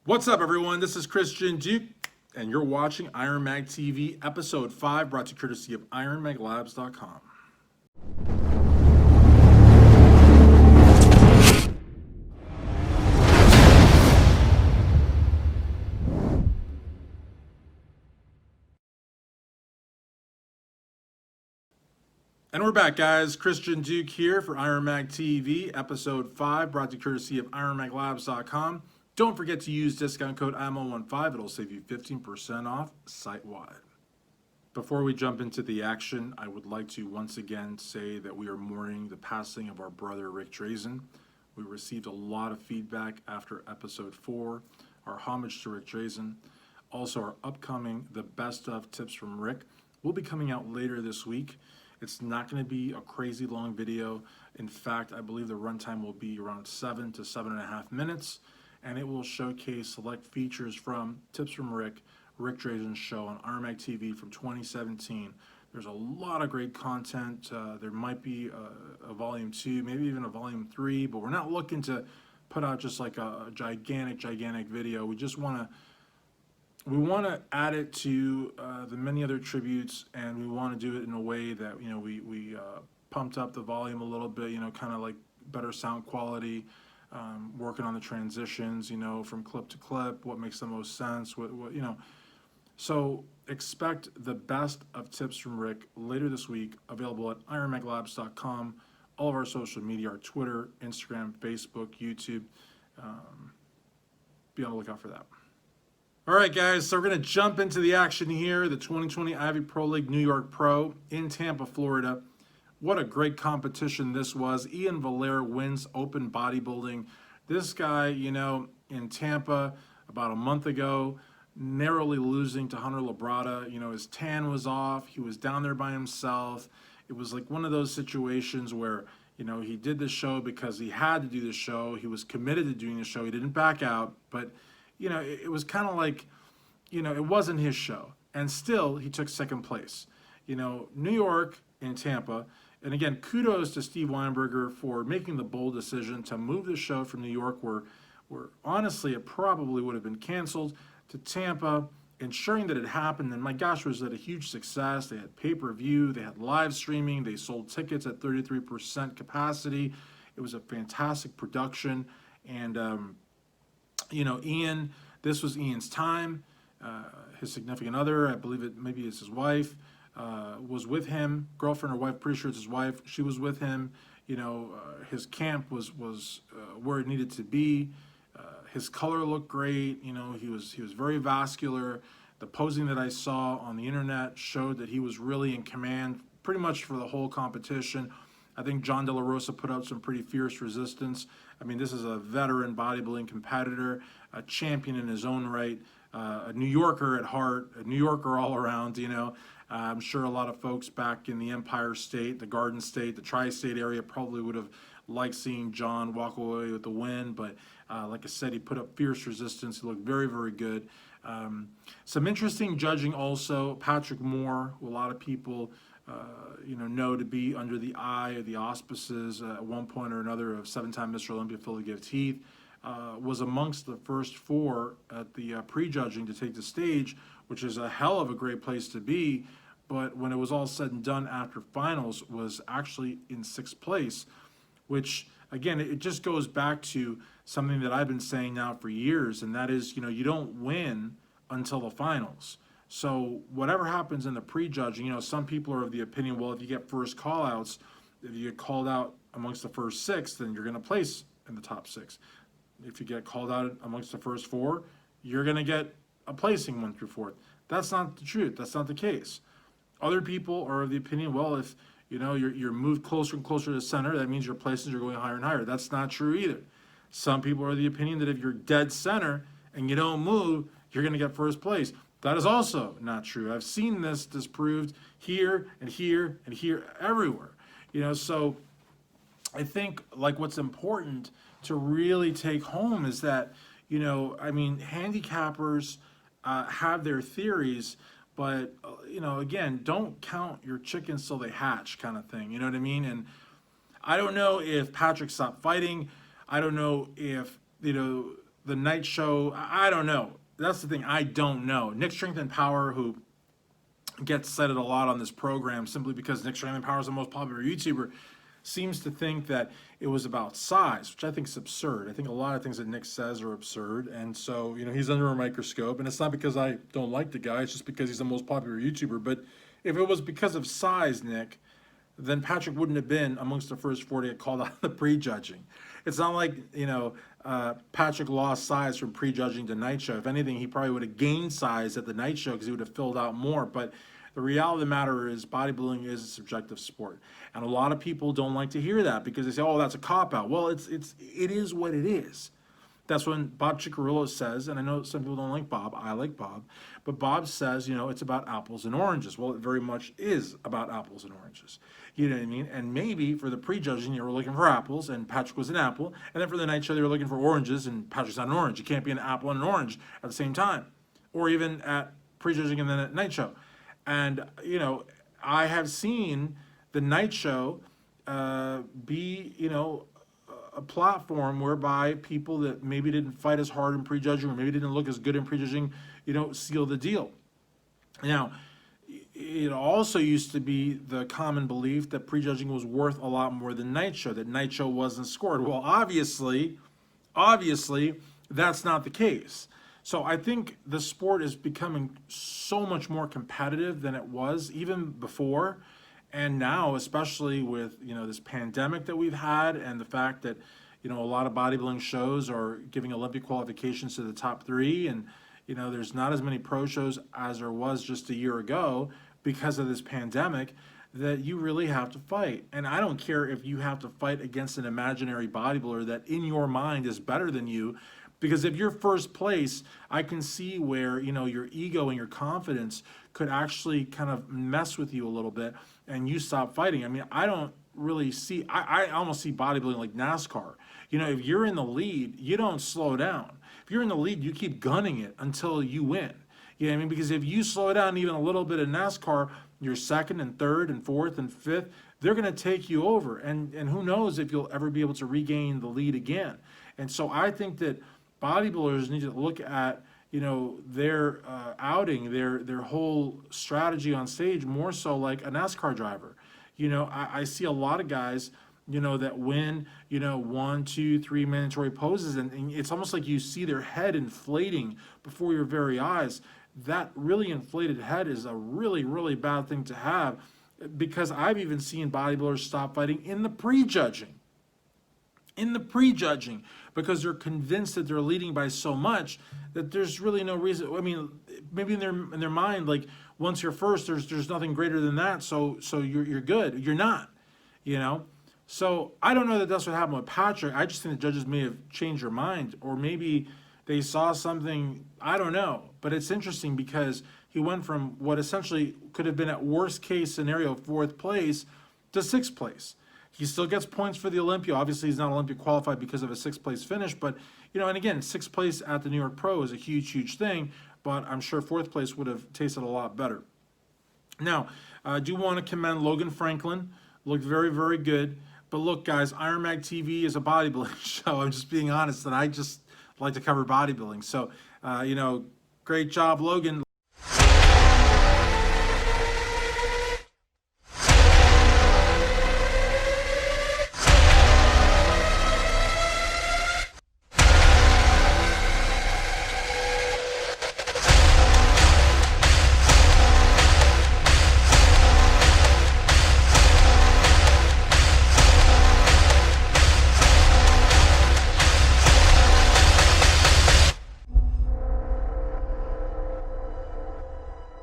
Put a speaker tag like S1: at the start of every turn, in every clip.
S1: What's up, everyone? This is Christian Duke, and you're watching IronMag TV, Episode 5, brought to you courtesy of IronMagLabs.com. And we're back, guys. Christian Duke here for IronMag TV, Episode 5, brought to you courtesy of IronMagLabs.com. Don't forget to use discount code IMO15. It'll save you 15% off site-wide. Before we jump into the action, I would like to once again say that we are mourning the passing of our brother Rick Drazen. We received a lot of feedback after Episode 4, our homage to Rick Drazen. Also, our upcoming The Best Of Tips from Rick will be coming out later this week. It's not going to be a crazy long video. In fact, I believe the runtime will be around 7 to 7.5 minutes, and it will showcase select features from Tips from Rick Drazen's show on IronMag TV from 2017. There's a lot of great content. There might be a volume 2, maybe even a volume 3, but we're not looking to put out just like a gigantic video. We just want to add it to the many other tributes, and we want to do it in a way that we pumped up the volume a little bit, kind of like better sound quality, working on the transitions, from clip to clip, what makes the most sense, what. So expect the best of Tips from Rick later this week, available at IronMagLabs.com, all of our social media, our Twitter, Instagram, Facebook, YouTube. Be on the lookout for that. All right, guys, so we're going to jump into the action here. The 2020 Ivy Pro League New York Pro in Tampa, Florida. What a great competition this was. Iain Valliere wins open bodybuilding. This guy, in Tampa about a month ago, narrowly losing to Hunter Labrada. His tan was off. He was down there by himself. It was like one of those situations where, he did the show because he had to do the show. He was committed to doing the show. He didn't back out, but it was kind of like, it wasn't his show. And still, he took second place. New York and Tampa. And again, kudos to Steve Weinberger for making the bold decision to move the show from New York, where honestly it probably would have been canceled, to Tampa, ensuring that it happened. And my gosh, was it a huge success. They had pay-per-view, they had live streaming, they sold tickets at 33% capacity. It was a fantastic production. And, Iain, this was Iain's time. His significant other, I believe maybe it's his wife, was with him, girlfriend or wife, pretty sure it's his wife. She was with him. His camp was where it needed to be. His color looked great. He was very vascular. The posing that I saw on the internet showed that he was really in command pretty much for the whole competition. I think John De La Rosa put out some pretty fierce resistance. I mean, this is a veteran bodybuilding competitor, a champion in his own right, a New Yorker at heart, a New Yorker all around, I'm sure a lot of folks back in the Empire State, the Garden State, the Tri-State area probably would have liked seeing John walk away with the win, but like I said, he put up fierce resistance. He looked very, very good. Some interesting judging also. Patrick Moore, who a lot of people know to be under the eye of the auspices at one point or another of 7-time Mr. Olympia Philly Gift Heath, was amongst the first 4 at the pre-judging to take the stage, which is a hell of a great place to be. But when it was all said and done after finals, was actually in 6th place, which again, it just goes back to something that I've been saying now for years, and that is, you don't win until the finals. So whatever happens in the prejudging, some people are of the opinion, well, if you get first call-outs, if you get called out amongst the first 6, then you're going to place in the top 6. If you get called out amongst the first 4, you're going to get a placing 1 through 4. That's not the truth. That's not the case. Other people are of the opinion, well, if you're moved closer and closer to the center, that means your places are going higher and higher. That's not true either. Some people are of the opinion that if you're dead center and you don't move, you're going to get first place. That is also not true. I've seen this disproved here and here and here, everywhere. So I think like what's important to really take home is that, handicappers have their theories, but, again, don't count your chickens till they hatch kind of thing. You know what I mean? And I don't know if Patrick stopped fighting. I don't know if, the night show, I don't know. That's the thing, I don't know. Nick Strength and Power, who gets cited a lot on this program simply because Nick Strength and Power is the most popular YouTuber, seems to think that it was about size, which I think is absurd. I think a lot of things that Nick says are absurd, and so, you know, he's under a microscope, and it's not because I don't like the guy, it's just because he's the most popular YouTuber. But if it was because of size, Nick, then Patrick wouldn't have been amongst the first 40 that called out the prejudging. It's not like, you know, Patrick lost size from prejudging to night show. If anything, he probably would have gained size at the night show because he would have filled out more. But the reality of the matter is bodybuilding is a subjective sport. And a lot of people don't like to hear that because they say, oh, that's a cop-out. Well, it is what it is. That's when Bob Cicherillo says, and I know some people don't like Bob, I like Bob, but Bob says, you know, it's about apples and oranges. Well, it very much is about apples and oranges. You know what I mean? And maybe for the prejudging, you were looking for apples, and Patrick was an apple, and then for the night show, they were looking for oranges, and Patrick's not an orange. You can't be an apple and an orange at the same time, or even at prejudging and then at night show. And, you know, I have seen the night show be, you know, a platform whereby people that maybe didn't fight as hard in prejudging or maybe didn't look as good in prejudging, you know, seal the deal. Now, it also used to be the common belief that prejudging was worth a lot more than night show, that night show wasn't scored. Well, obviously, that's not the case. So I think the sport is becoming so much more competitive than it was even before. And now, especially with, you know, this pandemic that we've had and the fact that, you know, a lot of bodybuilding shows are giving Olympic qualifications to the top 3, and, you know, there's not as many pro shows as there was just a year ago because of this pandemic, that you really have to fight. And I don't care if you have to fight against an imaginary bodybuilder that in your mind is better than you, because if you're first place, I can see where, you know, your ego and your confidence could actually kind of mess with you a little bit and you stop fighting. I mean, I don't really see, I almost see bodybuilding like NASCAR. You know, if you're in the lead, you don't slow down. If you're in the lead, you keep gunning it until you win. You know what I mean? Because if you slow down even a little bit in NASCAR, you're second and third and fourth and fifth, they're going to take you over. And who knows if you'll ever be able to regain the lead again. And so I think that bodybuilders need to look at, you know, their outing, their whole strategy on stage more so like a NASCAR driver. You know, I see a lot of guys, you know, that win, you know, 1, 2, 3 mandatory poses, and it's almost like you see their head inflating before your very eyes. That really inflated head is a really, really bad thing to have, because I've even seen bodybuilders stop fighting in the prejudging. Because they're convinced that they're leading by so much that there's really no reason. I mean, maybe in their mind, like, once you're first, there's nothing greater than that, so you're good. You're not, you know. So I don't know that that's what happened with Patrick. I just think the judges may have changed their mind, or maybe they saw something. I don't know, but it's interesting because he went from what essentially could have been at worst case scenario 4th place to 6th place. He still gets points for the Olympia. Obviously, he's not Olympia qualified because of a 6th place finish, but, you know, and again, 6th place at the New York Pro is a huge, huge thing, but I'm sure 4th place would have tasted a lot better. Now, I do want to commend Logan Franklin. Looked very, very good. But look, guys, IronMag TV is a bodybuilding show. I'm just being honest, and I just like to cover bodybuilding. So, you know, great job, Logan.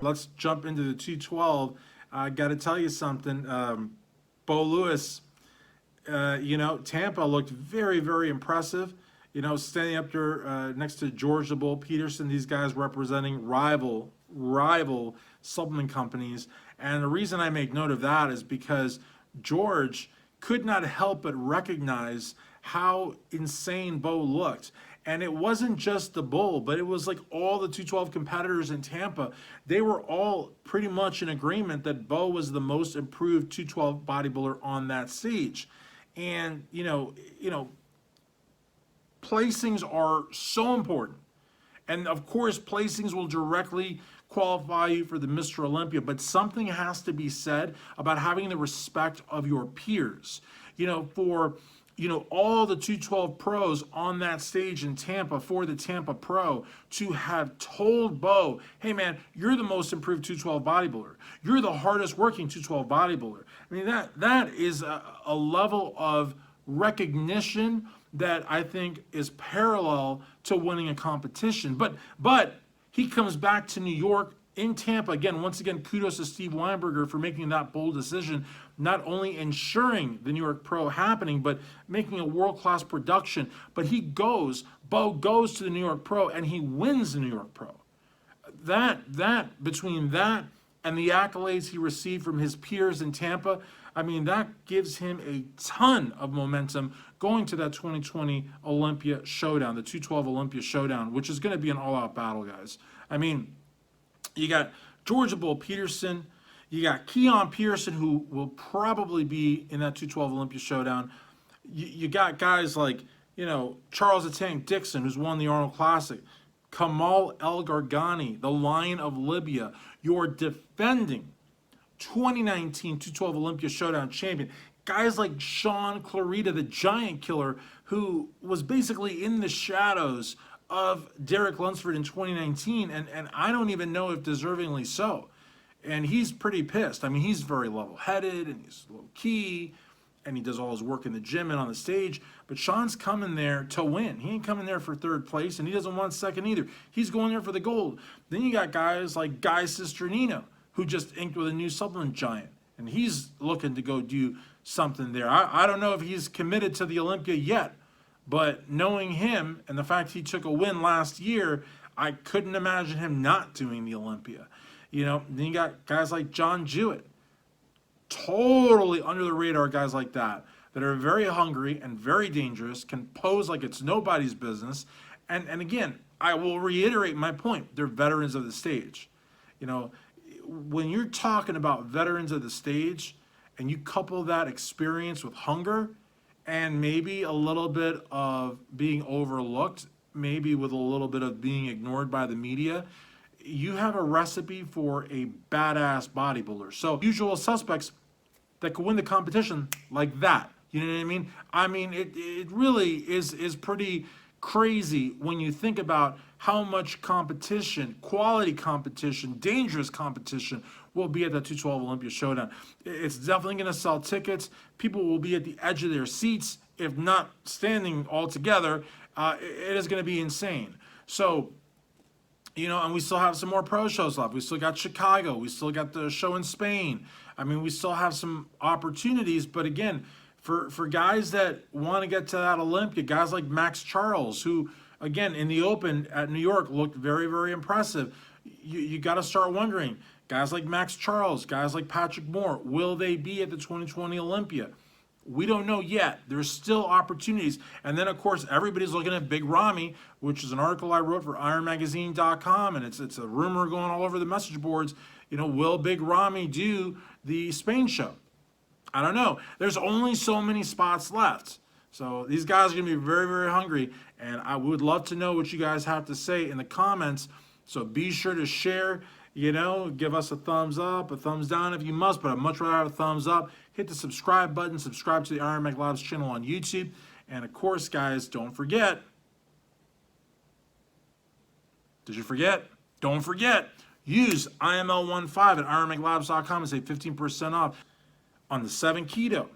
S1: Let's jump into the 212. I got to tell you something. Bo Lewis, you know, Tampa looked very, very impressive. You know, standing up there next to George the Bull Peterson, these guys representing rival supplement companies. And the reason I make note of that is because George could not help but recognize how insane Bo looked. And it wasn't just the Bull, but it was like all the 212 competitors in Tampa. They were all pretty much in agreement that Bo was the most improved 212 bodybuilder on that stage. And, you know, placings are so important. And of course, placings will directly qualify you for the Mr. Olympia, but something has to be said about having the respect of your peers. For all the 212 pros on that stage in Tampa for the Tampa Pro to have told Bo, hey man, you're the most improved 212 bodybuilder. You're the hardest working 212 bodybuilder. I mean, that is a level of recognition that I think is parallel to winning a competition. But he comes back to New York in Tampa. Again, once again, kudos to Steve Weinberger for making that bold decision, not only ensuring the New York Pro happening, but making a world-class production. But Bo goes to the New York Pro and he wins the New York Pro. Between that and the accolades he received from his peers in Tampa, I mean, that gives him a ton of momentum going to that 2020 Olympia Showdown, the 212 Olympia Showdown, which is going to be an all-out battle, guys. I mean, you got Georgia Bull Peterson, you got Keon Pearson, who will probably be in that 212 Olympia Showdown. You got guys like, Charles the Tank Dixon, who's won the Arnold Classic, Kamal El Gargani, the Lion of Libya, your defending 2019 212 Olympia Showdown champion. Guys like Sean Clarita, the Giant Killer, who was basically in the shadows of Derek Lunsford in 2019, and I don't even know if deservingly so. And he's pretty pissed. I mean, he's very level-headed, and he's low-key, and he does all his work in the gym and on the stage. But Sean's coming there to win. He ain't coming there for third place, and he doesn't want second either. He's going there for the gold. Then you got guys like Guy Cisternino, who just inked with a new supplement giant, and he's looking to go do something there. I don't know if he's committed to the Olympia yet, but knowing him and the fact he took a win last year, I couldn't imagine him not doing the Olympia. Then you got guys like John Jewett, totally under the radar guys like that are very hungry and very dangerous, can pose like it's nobody's business. And again, I will reiterate my point. They're veterans of the stage. When you're talking about veterans of the stage and you couple that experience with hunger and maybe a little bit of being overlooked, maybe with a little bit of being ignored by the media, you have a recipe for a badass bodybuilder. So usual suspects that could win the competition like that. You know what I mean? I mean, it really is pretty crazy when you think about how much competition, quality competition, dangerous competition will be at the 212 Olympia Showdown. It's definitely going to sell tickets. People will be at the edge of their seats, if not standing altogether. It is going to be insane. So, and we still have some more pro shows left. We still got Chicago. We still got the show in Spain. I mean, we still have some opportunities, but again, for guys that want to get to that Olympia, guys like Max Charles, who, again, in the Open at New York looked very, very impressive. You got to start wondering, guys like Max Charles, guys like Patrick Moore, will they be at the 2020 Olympia? We don't know yet. There's still opportunities. And then, of course, everybody's looking at Big Ramy, which is an article I wrote for IronMagazine.com, and it's a rumor going all over the message boards. Will Big Ramy do the Spain show? I don't know. There's only so many spots left. So these guys are going to be very, very hungry, and I would love to know what you guys have to say in the comments. So be sure to share, give us a thumbs up, a thumbs down if you must, but I'd much rather have a thumbs up. Hit the subscribe button, subscribe to the IronMag Labs channel on YouTube. And of course, guys, don't forget. Did you forget? Don't forget. Use IML15 at IronMagLabs.com and save 15% off on the 7 Keto,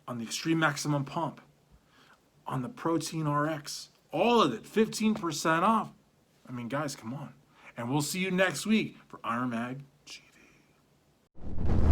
S1: on the Extreme Maximum Pump, on the Protein RX. All of it, 15% off. I mean, guys, come on. And we'll see you next week for IronMag TV.